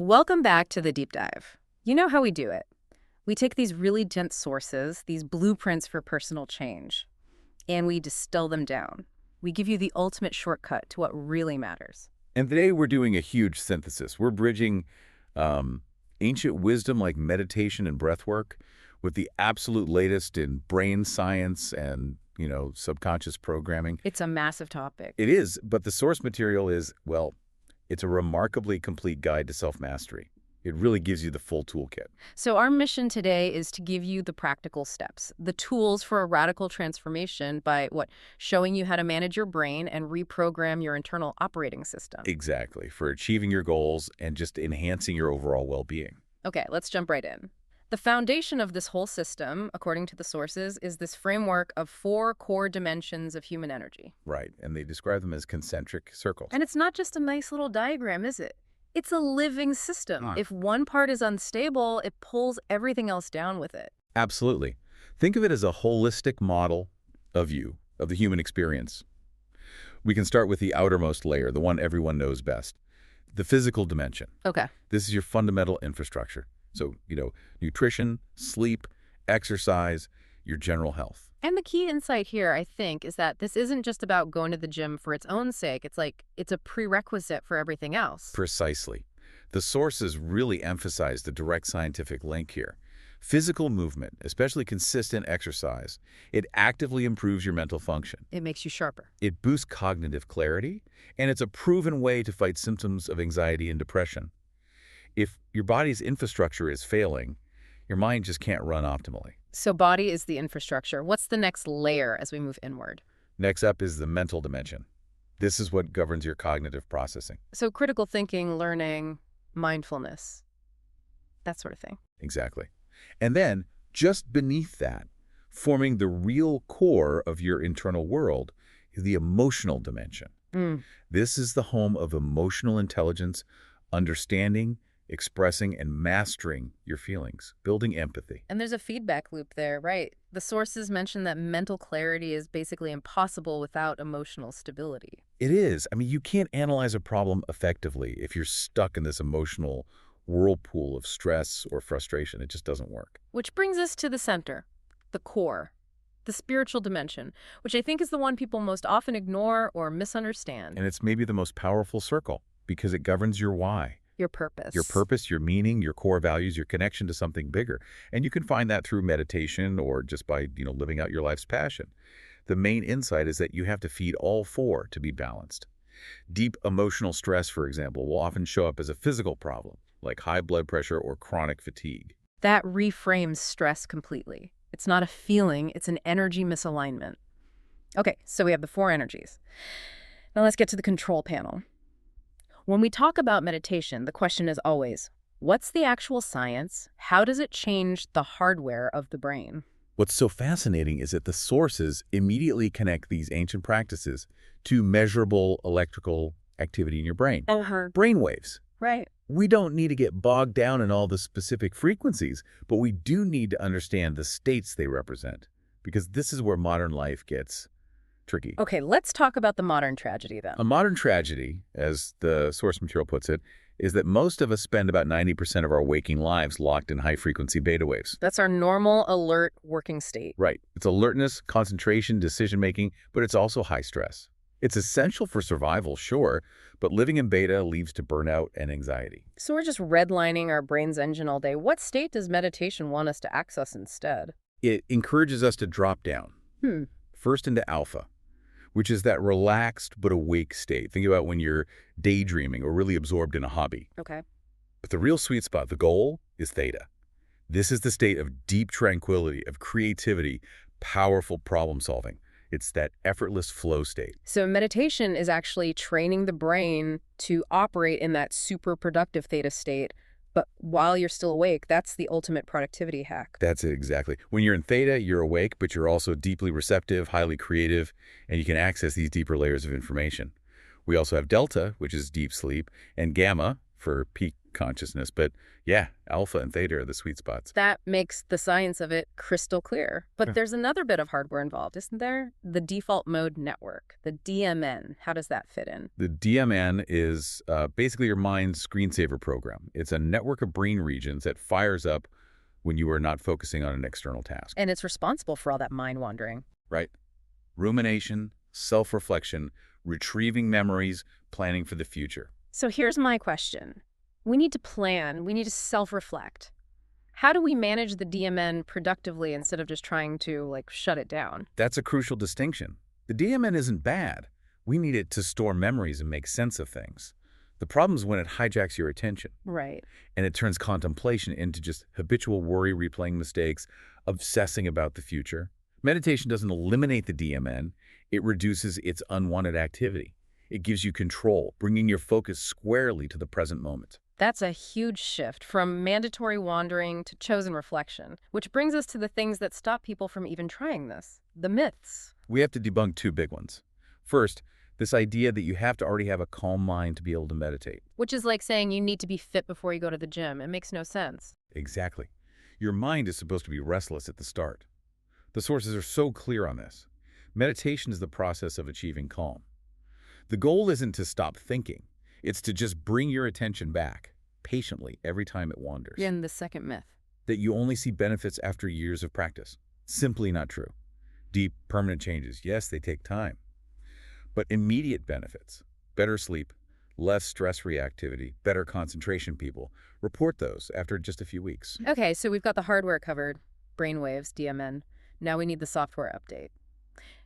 Welcome back to the deep dive. You know how we do it. We take these really dense sources, these blueprints for personal change, and we distill them down. We give you the ultimate shortcut to what really matters. And today we're doing a huge synthesis. We're bridging ancient wisdom like meditation and breath work with the absolute latest in brain science and, subconscious programming. It's a massive topic. It is, but the source material is, well, it's a remarkably complete guide to self-mastery. It really gives you the full toolkit. So our mission today is to give you the practical steps, the tools for a radical transformation by showing you how to manage your brain and reprogram your internal operating system. Exactly, for achieving your goals and just enhancing your overall well-being. Okay, let's jump right in. The foundation of this whole system, according to the sources, is this framework of 4 core dimensions of human energy. Right, and they describe them as concentric circles. And it's not just a nice little diagram, is it? It's a living system. If one part is unstable, it pulls everything else down with it. Absolutely. Think of it as a holistic model of the human experience. We can start with the outermost layer, the one everyone knows best, the physical dimension. Okay. This is your fundamental infrastructure. So, nutrition, sleep, exercise, your general health. And the key insight here, I think, is that this isn't just about going to the gym for its own sake. It's a prerequisite for everything else. Precisely. The sources really emphasize the direct scientific link here. Physical movement, especially consistent exercise, it actively improves your mental function. It makes you sharper. It boosts cognitive clarity, and it's a proven way to fight symptoms of anxiety and depression. If your body's infrastructure is failing, your mind just can't run optimally. So body is the infrastructure. What's the next layer as we move inward? Next up is the mental dimension. This is what governs your cognitive processing. So critical thinking, learning, mindfulness, that sort of thing. Exactly. And then, just beneath that, forming the real core of your internal world, is the emotional dimension. This is the home of emotional intelligence, understanding, expressing and mastering your feelings, building empathy. And there's a feedback loop there, right? The sources mention that mental clarity is basically impossible without emotional stability. It is. You can't analyze a problem effectively if you're stuck in this emotional whirlpool of stress or frustration. It just doesn't work. Which brings us to the center, the core, the spiritual dimension, which I think is the one people most often ignore or misunderstand. And it's maybe the most powerful circle because it governs your why. Your purpose. Your purpose, your meaning, your core values, your connection to something bigger. And you can find that through meditation or just by, living out your life's passion. The main insight is that you have to feed all 4 to be balanced. Deep emotional stress, for example, will often show up as a physical problem, like high blood pressure or chronic fatigue. That reframes stress completely. It's not a feeling, it's an energy misalignment. Okay, so we have the 4 energies. Now let's get to the control panel. When we talk about meditation, the question is always, what's the actual science? How does it change the hardware of the brain? What's so fascinating is that the sources immediately connect these ancient practices to measurable electrical activity in your brain. Brain waves. Right. We don't need to get bogged down in all the specific frequencies, but we do need to understand the states they represent, because this is where modern life gets tricky. Okay, let's talk about the modern tragedy then. A modern tragedy, as the source material puts it, is that most of us spend about 90% of our waking lives locked in high-frequency beta waves. That's our normal, alert, working state. Right. It's alertness, concentration, decision-making, but it's also high stress. It's essential for survival, sure, but living in beta leads to burnout and anxiety. So we're just redlining our brain's engine all day. What state does meditation want us to access instead? It encourages us to drop down, first into alpha, which is that relaxed but awake state. Think about when you're daydreaming or really absorbed in a hobby. Okay. But the real sweet spot, the goal, is theta. This is the state of deep tranquility, of creativity, powerful problem solving. It's that effortless flow state. So meditation is actually training the brain to operate in that super productive theta state. But while you're still awake, that's the ultimate productivity hack. That's it, exactly. When you're in theta, you're awake, but you're also deeply receptive, highly creative, and you can access these deeper layers of information. We also have delta, which is deep sleep, and gamma, for peak consciousness. But yeah, alpha and theta are the sweet spots. That makes the science of it crystal clear. But Yeah. there's another bit of hardware involved, isn't there? The default mode network, the DMN. How does that fit in? The DMN is basically your mind's screensaver program. It's a network of brain regions that fires up when you are not focusing on an external task. And it's responsible for all that mind wandering. Right? Rumination, self-reflection, retrieving memories, planning for the future. So here's my question. We need to plan. We need to self-reflect. How do we manage the DMN productively instead of just trying to, like, shut it down? That's a crucial distinction. The DMN isn't bad. We need it to store memories and make sense of things. The problem is when it hijacks your attention Right. and it turns contemplation into just habitual worry, replaying mistakes, obsessing about the future. Meditation doesn't eliminate the DMN. It reduces its unwanted activity. It gives you control, bringing your focus squarely to the present moment. That's a huge shift from mandatory wandering to chosen reflection, which brings us to the things that stop people from even trying this, the myths. We have to debunk two big ones. First, this idea that you have to already have a calm mind to be able to meditate. Which is like saying you need to be fit before you go to the gym. It makes no sense. Exactly. Your mind is supposed to be restless at the start. The sources are so clear on this. Meditation is the process of achieving calm. The goal isn't to stop thinking. It's to just bring your attention back, patiently, every time it wanders. And the second myth. That you only see benefits after years of practice. Simply not true. Deep, permanent changes, yes, they take time. But immediate benefits, better sleep, less stress reactivity, better concentration, people report those after just a few weeks. Okay, so we've got the hardware covered, brainwaves, DMN. Now we need the software update.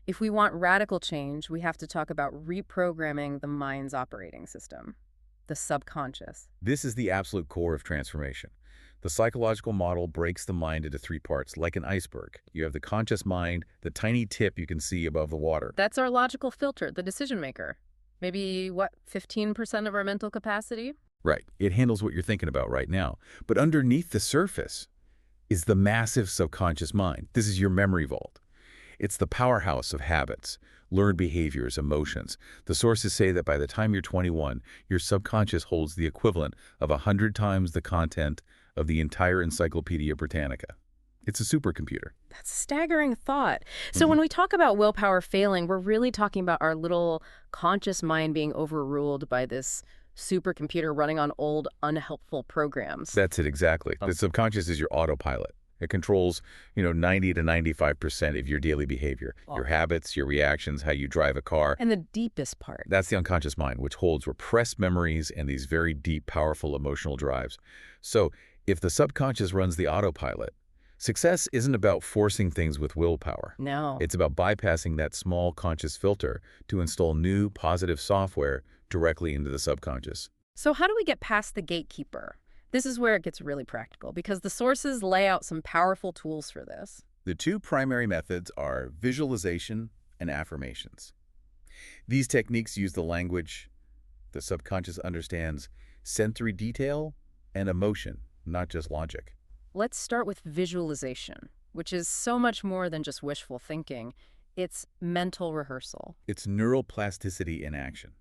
If we want radical change, we have to talk about reprogramming the mind's operating system, the subconscious. This is the absolute core of transformation. The psychological model breaks the mind into three parts, like an iceberg. You have the conscious mind, the tiny tip you can see above the water. That's our logical filter, the decision maker. Maybe, 15% of our mental capacity? Right. It handles what you're thinking about right now. But underneath the surface is the massive subconscious mind. This is your memory vault. It's the powerhouse of habits, learned behaviors, emotions. The sources say that by the time you're 21, your subconscious holds the equivalent of 100 times the content of the entire Encyclopedia Britannica. It's a supercomputer. That's a staggering thought. So when we talk about willpower failing, we're really talking about our little conscious mind being overruled by this supercomputer running on old, unhelpful programs. That's it, exactly. The subconscious is your autopilot. It controls, 90 to 95% of your daily behavior, your habits, your reactions, how you drive a car. And the deepest part. That's the unconscious mind, which holds repressed memories and these very deep, powerful emotional drives. So if the subconscious runs the autopilot, success isn't about forcing things with willpower. No. It's about bypassing that small conscious filter to install new, positive software directly into the subconscious. So how do we get past the gatekeeper? This is where it gets really practical, because the sources lay out some powerful tools for this. The two primary methods are visualization and affirmations. These techniques use the language the subconscious understands, sensory detail and emotion, not just logic. Let's start with visualization, which is so much more than just wishful thinking. It's mental rehearsal. It's neuroplasticity in action.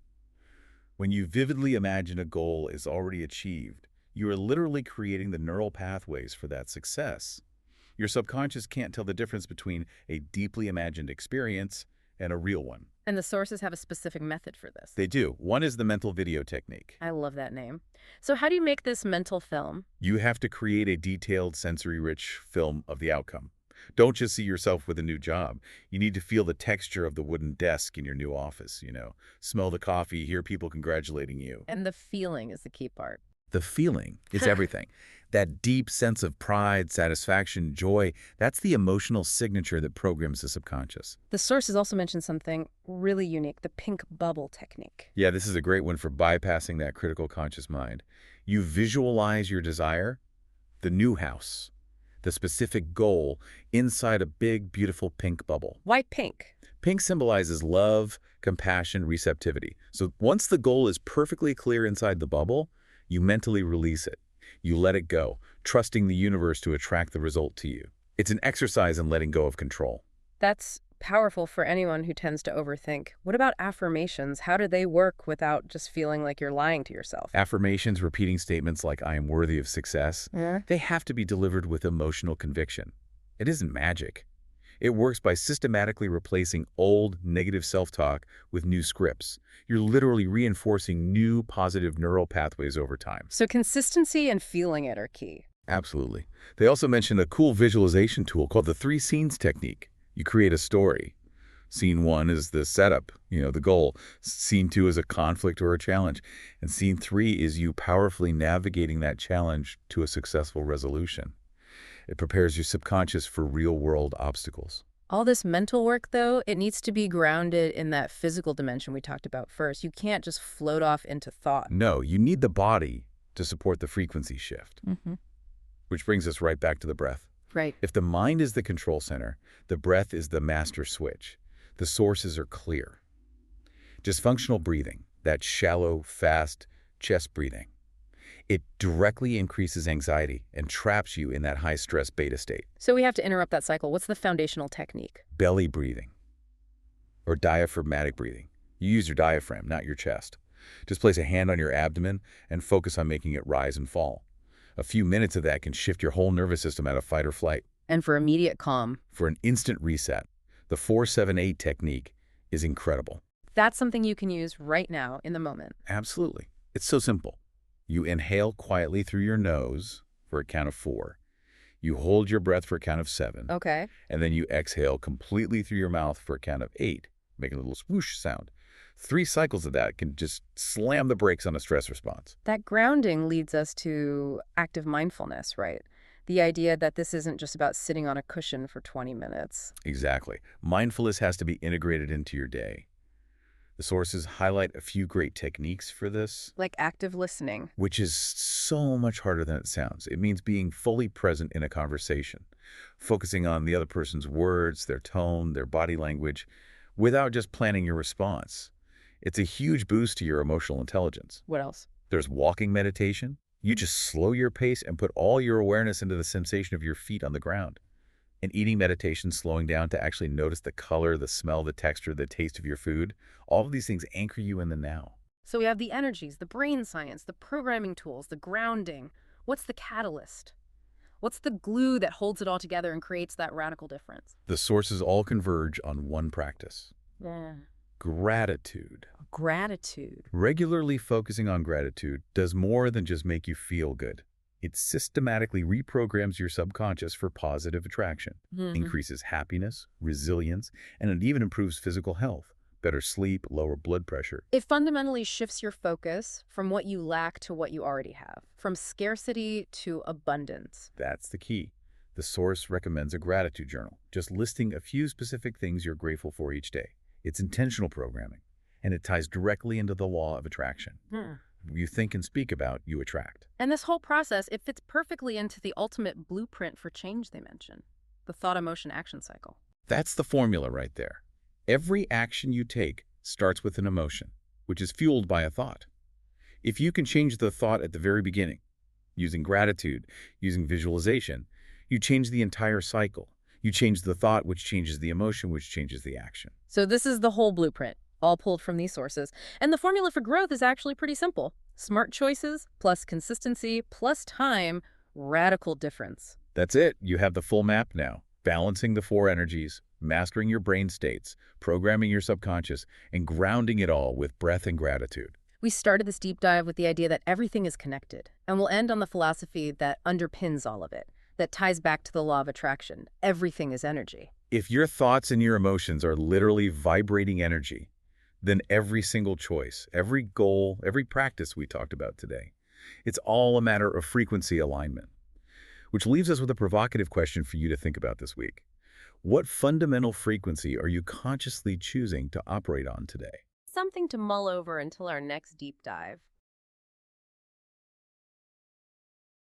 When you vividly imagine a goal is already achieved, you are literally creating the neural pathways for that success. Your subconscious can't tell the difference between a deeply imagined experience and a real one. And the sources have a specific method for this. They do. One is the mental video technique. I love that name. So how do you make this mental film? You have to create a detailed, sensory-rich film of the outcome. Don't just see yourself with a new job. You need to feel the texture of the wooden desk in your new office, Smell the coffee, hear people congratulating you. And the feeling is the key part. The feeling is everything. That deep sense of pride, satisfaction, joy, that's the emotional signature that programs the subconscious. The sources also mention something really unique, the pink bubble technique. Yeah, this is a great one for bypassing that critical conscious mind. You visualize your desire, the new house, the specific goal inside a big, beautiful pink bubble. Why pink? Pink symbolizes love, compassion, receptivity. So once the goal is perfectly clear inside the bubble, you mentally release it. You let it go, trusting the universe to attract the result to you. It's an exercise in letting go of control. That's Powerful for anyone who tends to overthink. What about affirmations? How do they work without just feeling like you're lying to yourself? Affirmations, repeating statements like "I am worthy of success," Yeah. they have to be delivered with emotional conviction. It isn't magic. It works by systematically replacing old, negative self-talk with new scripts. You're literally reinforcing new, positive neural pathways over time. So consistency and feeling it are key. Absolutely. They also mentioned a cool visualization tool called the three scenes technique. You create a story. Scene one is the setup, the goal. Scene two is a conflict or a challenge. And scene three is you powerfully navigating that challenge to a successful resolution. It prepares your subconscious for real-world obstacles. All this mental work, though, it needs to be grounded in that physical dimension we talked about first. You can't just float off into thought. No, you need the body to support the frequency shift. Which brings us right back to the breath. Right. If the mind is the control center, the breath is the master switch. The sources are clear. Dysfunctional breathing, that shallow, fast chest breathing, it directly increases anxiety and traps you in that high-stress beta state. So we have to interrupt that cycle. What's the foundational technique? Belly breathing or diaphragmatic breathing. You use your diaphragm, not your chest. Just place a hand on your abdomen and focus on making it rise and fall. A few minutes of that can shift your whole nervous system out of fight or flight. And for immediate calm. For an instant reset, the 4-7-8 technique is incredible. That's something you can use right now in the moment. Absolutely. It's so simple. You inhale quietly through your nose for a count of 4. You hold your breath for a count of 7. Okay. And then you exhale completely through your mouth for a count of 8, making a little swoosh sound. 3 cycles of that can just slam the brakes on a stress response. That grounding leads us to active mindfulness, right? The idea that this isn't just about sitting on a cushion for 20 minutes. Exactly. Mindfulness has to be integrated into your day. The sources highlight a few great techniques for this. Like active listening. Which is so much harder than it sounds. It means being fully present in a conversation, focusing on the other person's words, their tone, their body language, without just planning your response. It's a huge boost to your emotional intelligence. What else? There's walking meditation. You just slow your pace and put all your awareness into the sensation of your feet on the ground. And eating meditation, slowing down to actually notice the color, the smell, the texture, the taste of your food. All of these things anchor you in the now. So we have the energies, the brain science, the programming tools, the grounding. What's the catalyst? What's the glue that holds it all together and creates that radical difference? The sources all converge on one practice. Yeah. Gratitude. Gratitude. Regularly focusing on gratitude does more than just make you feel good. It systematically reprograms your subconscious for positive attraction, increases happiness, resilience, and it even improves physical health, better sleep, lower blood pressure. It fundamentally shifts your focus from what you lack to what you already have, from scarcity to abundance. That's the key. The source recommends a gratitude journal, just listing a few specific things you're grateful for each day. It's intentional programming, and it ties directly into the law of attraction. You think and speak about, you attract. And this whole process, it fits perfectly into the ultimate blueprint for change they mention, the thought, emotion, action cycle. That's the formula right there. Every action you take starts with an emotion, which is fueled by a thought. If you can change the thought at the very beginning, using gratitude, using visualization, you change the entire cycle. You change the thought, which changes the emotion, which changes the action. So this is the whole blueprint, all pulled from these sources. And the formula for growth is actually pretty simple. Smart choices plus consistency plus time, radical difference. That's it. You have the full map now. Balancing the 4 energies, mastering your brain states, programming your subconscious, and grounding it all with breath and gratitude. We started this deep dive with the idea that everything is connected, and we'll end on the philosophy that underpins all of it, that ties back to the law of attraction. Everything is energy. If your thoughts and your emotions are literally vibrating energy, then every single choice, every goal, every practice we talked about today, it's all a matter of frequency alignment. Which leaves us with a provocative question for you to think about this week. What fundamental frequency are you consciously choosing to operate on today? Something to mull over until our next deep dive.